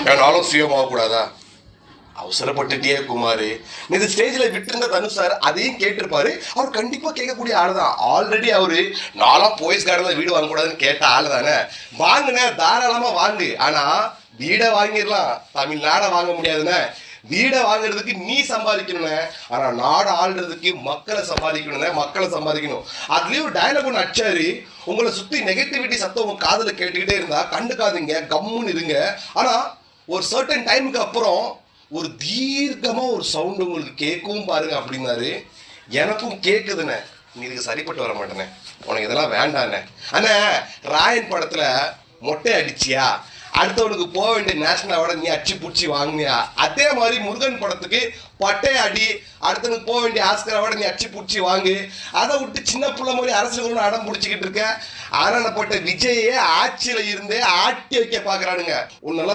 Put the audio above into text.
என்னாலும் சுயமாக கூடாதா? அவசரப்பட்டுட்டே குமார். நீ இந்த ஸ்டேஜில் விட்டுருந்த தனுஷ் சார் அதையும் கேட்டிருப்பாரு. அவர் கண்டிப்பாக கேட்கக்கூடிய ஆள் தான். ஆல்ரெடி அவரு நாலாம் போயஸ் கார்டனில் வீடு வாங்கக்கூடாதுன்னு கேட்ட ஆள் தானே. வாங்குன தாராளமாக வாங்கு. ஆனால் வீடை வாங்கிடலாம், தமிழ்நாடை வாங்க முடியாதுண்ணே. வீடை வாங்குறதுக்கு நீ சம்பாதிக்கணும்னே. ஆனால் நாடை ஆள்றதுக்கு மக்களை சம்பாதிக்கணும். அதுலேயும் ஒரு டயலாக் ஒன்று அடிச்சாரு. உங்களை சுற்றி நெகட்டிவிட்டி சத்தம் உங்கள் காதில் கேட்டுக்கிட்டே இருந்தா கண்டுக்காதீங்க, கம்முன்னு இருங்க. ஆனால் ஒரு சர்டன் டைமுக்கு அப்புறம் ஒரு தீர்க்கமாக ஒரு சவுண்டு உங்களுக்கு கேட்கவும் பாருங்க அப்படின்னாரு. எனக்கும் கேட்குதுண்ணே. நீ இதுக்கு சரிப்பட்டு வர மாட்டேனே, உனக்கு இதெல்லாம் வேண்டாண்ணே. அண்ணே, ராயன் படத்தில் மொட்டை அடிச்சியா, அடுத்தவனுக்கு போக வேண்டிய நேஷனல் அவார்டை நீ அடிச்சு பிடிச்சி வாங்கினியா? அதே மாதிரி முருகன் படத்துக்கு பட்டை அடி, அடுத்தவனுக்கு போக வேண்டிய ஆஸ்கர் அவார்டை நீ அடிச்சு பிடிச்சி வாங்கு. அதை விட்டு சின்ன பிள்ளை மாதிரி அரசியல் அடம் பிடிச்சிக்கிட்டு இருக்க. ஆனப்பட்ட விஜயே ஆட்சியில் இருந்தே ஆட்டி வைக்க பார்க்குறானுங்க. உன்னெல்லாம்